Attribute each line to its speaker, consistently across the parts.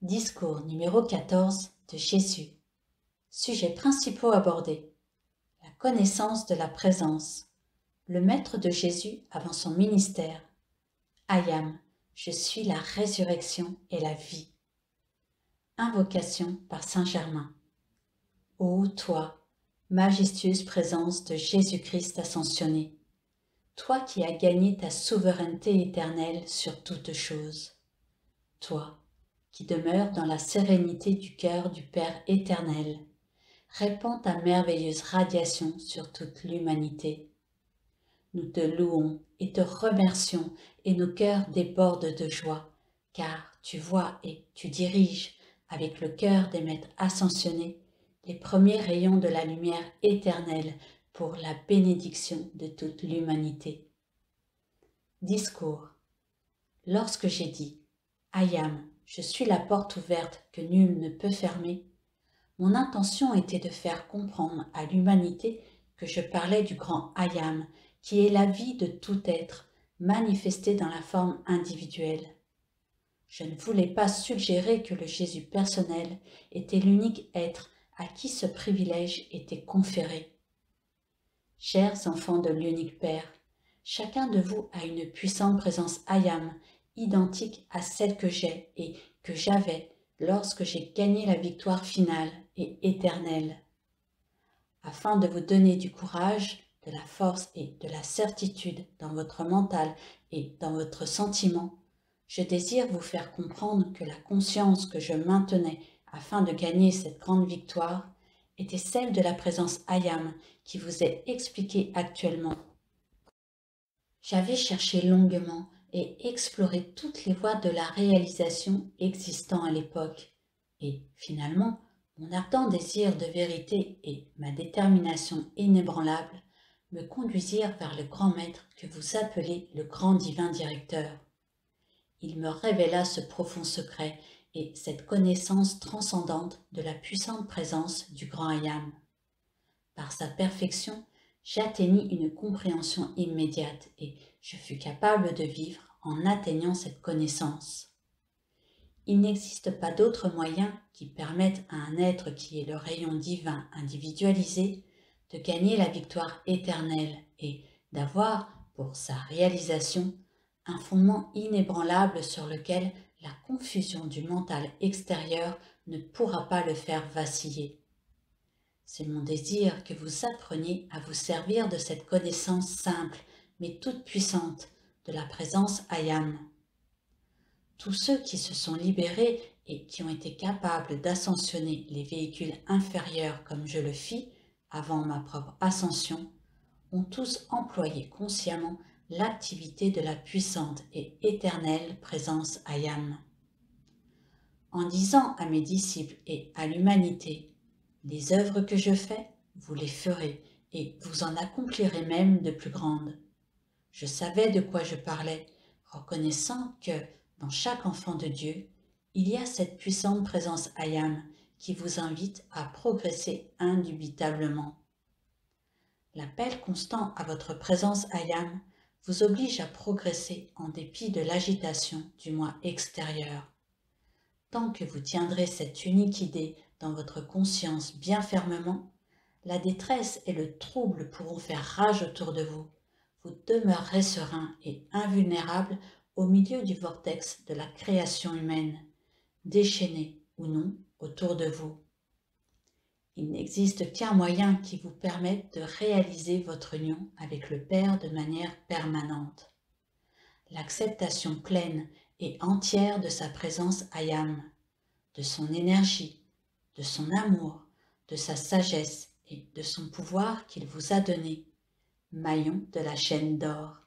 Speaker 1: Discours numéro 14 de Jésus. Sujets principaux abordés. La connaissance de la présence. Le maître de Jésus avant son ministère. I am, je suis la résurrection et la vie. Invocation par Saint Germain. Ô toi, majestueuse présence de Jésus-Christ ascensionné, toi qui as gagné ta souveraineté éternelle sur toutes choses, toi qui demeures dans la sérénité du cœur du Père éternel, répands ta merveilleuse radiation sur toute l'humanité. Nous te louons et te remercions et nos cœurs débordent de joie, car tu vois et tu diriges, avec le cœur des maîtres ascensionnés, les premiers rayons de la lumière éternelle pour la bénédiction de toute l'humanité. Discours. Lorsque j'ai dit « I am, je suis la porte ouverte que nul ne peut fermer », mon intention était de faire comprendre à l'humanité que je parlais du grand I am, qui est la vie de tout être, manifestée dans la forme individuelle. Je ne voulais pas suggérer que le Jésus personnel était l'unique être à qui ce privilège était conféré. Chers enfants de l'unique Père, chacun de vous a une puissante présence I am, identique à celle que j'ai et que j'avais lorsque j'ai gagné la victoire finale et éternelle. Afin de vous donner du courage, de la force et de la certitude dans votre mental et dans votre sentiment, je désire vous faire comprendre que la conscience que je maintenais afin de gagner cette grande victoire était celle de la présence I am qui vous est expliquée actuellement. J'avais cherché longuement et exploré toutes les voies de la réalisation existant à l'époque, et finalement, mon ardent désir de vérité et ma détermination inébranlable me conduisirent vers le grand maître que vous appelez le grand divin directeur. Il me révéla ce profond secret et cette connaissance transcendante de la puissante présence du grand I am. Par sa perfection, j'atteignis une compréhension immédiate et je fus capable de vivre en atteignant cette connaissance. Il n'existe pas d'autre moyen qui permette à un être qui est le rayon divin individualisé de gagner la victoire éternelle et d'avoir, pour sa réalisation, un fondement inébranlable sur lequel la confusion du mental extérieur ne pourra pas le faire vaciller. C'est mon désir que vous appreniez à vous servir de cette connaissance simple, mais toute puissante, de la présence I am. Tous ceux qui se sont libérés et qui ont été capables d'ascensionner les véhicules inférieurs comme je le fis avant ma propre ascension, ont tous employé consciemment l'activité de la puissante et éternelle présence I am. En disant à mes disciples et à l'humanité, les œuvres que je fais, vous les ferez, et vous en accomplirez même de plus grandes. Je savais de quoi je parlais, reconnaissant que, dans chaque enfant de Dieu, il y a cette puissante présence I am qui vous invite à progresser indubitablement. L'appel constant à votre présence I am vous oblige à progresser en dépit de l'agitation du moi extérieur. Tant que vous tiendrez cette unique idée dans votre conscience bien fermement, la détresse et le trouble pourront faire rage autour de vous. Vous demeurerez serein et invulnérable au milieu du vortex de la création humaine, déchaîné ou non autour de vous. Il n'existe qu'un moyen qui vous permette de réaliser votre union avec le Père de manière permanente. L'acceptation pleine et entière de sa présence I am, de son énergie, de son amour, de sa sagesse et de son pouvoir qu'il vous a donné, maillon de la chaîne d'or,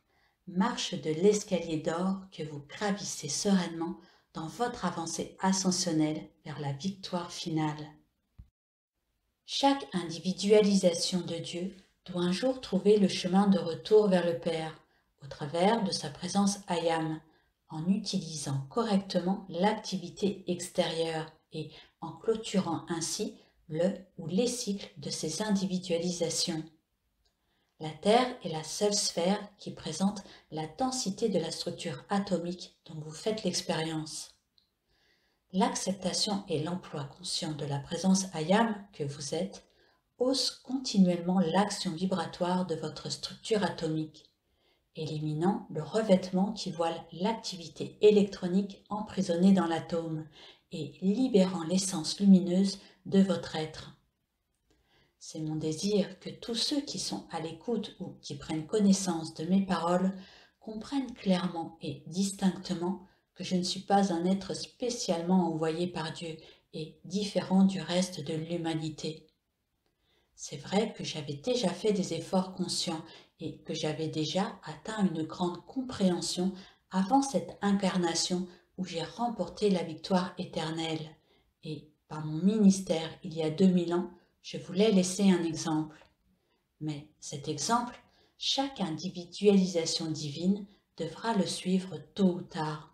Speaker 1: marche de l'escalier d'or que vous gravissez sereinement dans votre avancée ascensionnelle vers la victoire finale. Chaque individualisation de Dieu doit un jour trouver le chemin de retour vers le Père, au travers de sa présence I am, en utilisant correctement l'activité extérieure et en clôturant ainsi le ou les cycles de ces individualisations. La Terre est la seule sphère qui présente la densité de la structure atomique dont vous faites l'expérience. l'acceptation et l'emploi conscient de la présence Ayam que vous êtes haussent continuellement l'action vibratoire de votre structure atomique, éliminant le revêtement qui voile l'activité électronique emprisonnée dans l'atome et libérant l'essence lumineuse de votre être. C'est mon désir que tous ceux qui sont à l'écoute ou qui prennent connaissance de mes paroles comprennent clairement et distinctement que je ne suis pas un être spécialement envoyé par Dieu et différent du reste de l'humanité. C'est vrai que j'avais déjà fait des efforts conscients et que j'avais déjà atteint une grande compréhension avant cette incarnation où j'ai remporté la victoire éternelle. Et par mon ministère il y a 2000 ans, je voulais laisser un exemple. Mais cet exemple, chaque individualisation divine devra le suivre tôt ou tard.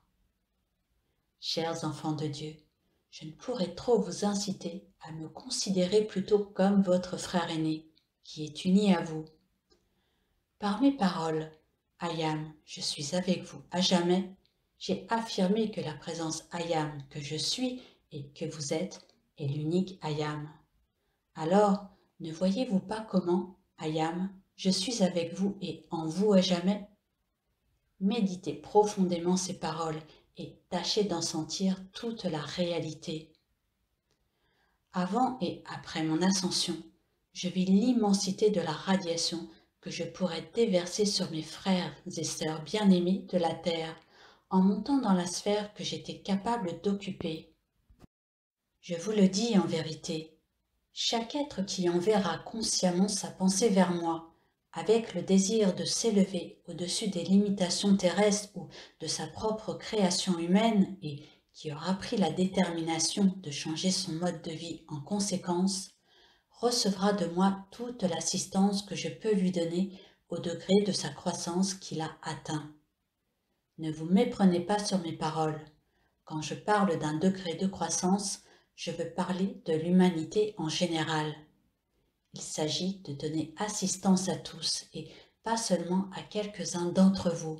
Speaker 1: Chers enfants de Dieu, je ne pourrais trop vous inciter à me considérer plutôt comme votre frère aîné, qui est uni à vous. Par mes paroles, Ayam, je suis avec vous à jamais, j'ai affirmé que la présence Ayam que je suis et que vous êtes est l'unique Ayam. Alors, ne voyez-vous pas comment, Ayam, je suis avec vous et en vous à jamais? Méditez profondément ces paroles et tâchez d'en sentir toute la réalité. Avant et après mon ascension, je vis l'immensité de la radiation que je pourrais déverser sur mes frères et sœurs bien-aimés de la Terre en montant dans la sphère que j'étais capable d'occuper. Je vous le dis en vérité, chaque être qui enverra consciemment sa pensée vers moi, avec le désir de s'élever au-dessus des limitations terrestres ou de sa propre création humaine et qui aura pris la détermination de changer son mode de vie en conséquence, recevra de moi toute l'assistance que je peux lui donner au degré de sa croissance qu'il a atteint. Ne vous méprenez pas sur mes paroles. Quand je parle d'un degré de croissance, je veux parler de l'humanité en général. Il s'agit de donner assistance à tous et pas seulement à quelques-uns d'entre vous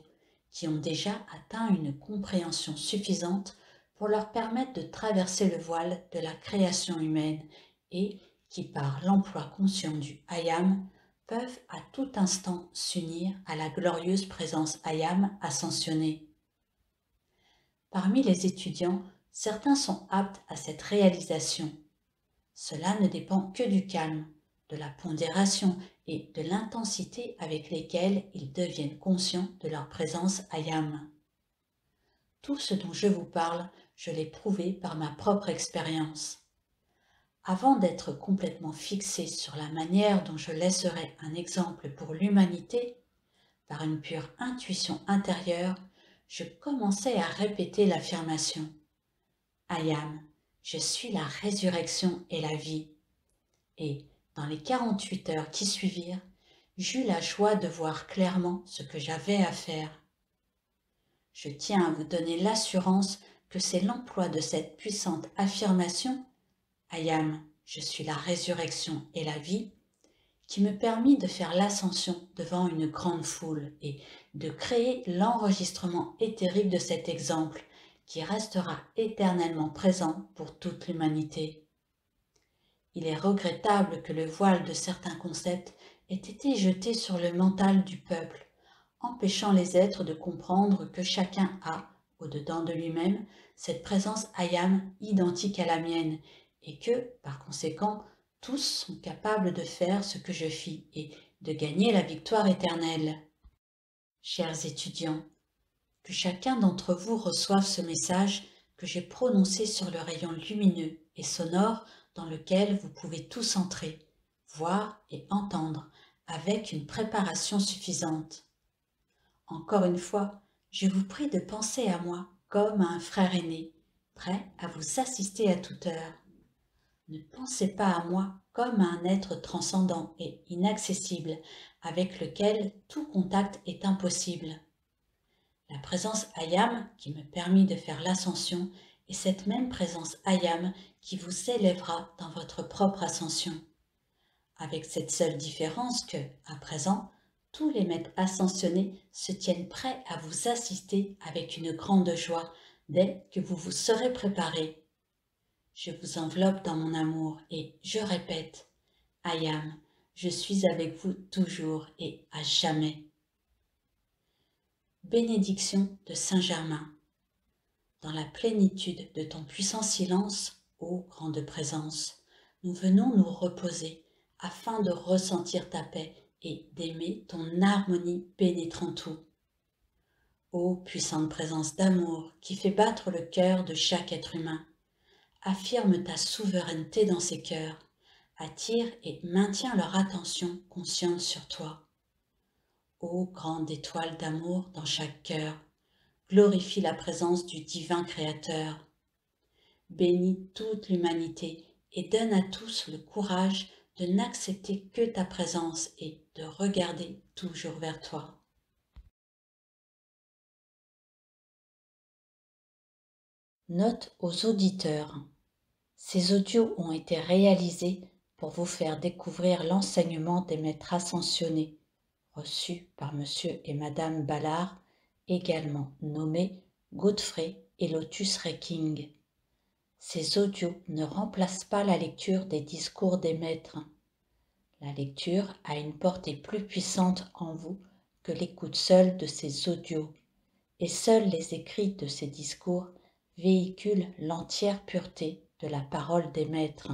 Speaker 1: qui ont déjà atteint une compréhension suffisante pour leur permettre de traverser le voile de la création humaine et qui, par l'emploi conscient du Ayam, peuvent à tout instant s'unir à la glorieuse présence Ayam ascensionnée. Parmi les étudiants, certains sont aptes à cette réalisation. Cela ne dépend que du calme, de la pondération et de l'intensité avec lesquelles ils deviennent conscients de leur présence Ayam. Tout ce dont je vous parle, je l'ai prouvé par ma propre expérience. Avant d'être complètement fixé sur la manière dont je laisserai un exemple pour l'humanité, par une pure intuition intérieure, je commençais à répéter l'affirmation « Ayam, je suis la résurrection et la vie ». Et, dans les 48 heures qui suivirent, j'eus la joie de voir clairement ce que j'avais à faire. Je tiens à vous donner l'assurance que c'est l'emploi de cette puissante affirmation « Ayam, je suis la résurrection et la vie » qui me permit de faire l'ascension devant une grande foule et de créer l'enregistrement éthérique de cet exemple qui restera éternellement présent pour toute l'humanité. Il est regrettable que le voile de certains concepts ait été jeté sur le mental du peuple, empêchant les êtres de comprendre que chacun a, au-dedans de lui-même, cette présence Ayam identique à la mienne et que, par conséquent, tous sont capables de faire ce que je fis et de gagner la victoire éternelle. Chers étudiants, que chacun d'entre vous reçoive ce message que j'ai prononcé sur le rayon lumineux et sonore dans lequel vous pouvez tous entrer, voir et entendre avec une préparation suffisante. Encore une fois, je vous prie de penser à moi comme à un frère aîné, prêt à vous assister à toute heure. Ne pensez pas à moi comme à un être transcendant et inaccessible avec lequel tout contact est impossible. La présence Ayam qui me permit de faire l'ascension est cette même présence Ayam qui vous élèvera dans votre propre ascension. Avec cette seule différence que, à présent, tous les maîtres ascensionnés se tiennent prêts à vous assister avec une grande joie dès que vous vous serez préparé. Je vous enveloppe dans mon amour et je répète, I am, je suis avec vous toujours et à jamais. Bénédiction de Saint Germain. Dans la plénitude de ton puissant silence, ô grande présence, nous venons nous reposer afin de ressentir ta paix et d'aimer ton harmonie pénétrant tout. Ô puissante présence d'amour qui fait battre le cœur de chaque être humain, affirme ta souveraineté dans ces cœurs, attire et maintiens leur attention consciente sur toi. Ô grande étoile d'amour dans chaque cœur, glorifie la présence du divin Créateur. Bénis toute l'humanité et donne à tous le courage de n'accepter que ta présence et de regarder toujours vers toi. Note aux auditeurs. Ces audios ont été réalisés pour vous faire découvrir l'enseignement des maîtres ascensionnés, reçus par Monsieur et Madame Ballard, également nommés Godfrey et Lotus Reking. Ces audios ne remplacent pas la lecture des discours des maîtres. La lecture a une portée plus puissante en vous que l'écoute seule de ces audios, et seuls les écrits de ces discours véhiculent l'entière pureté de la parole des maîtres.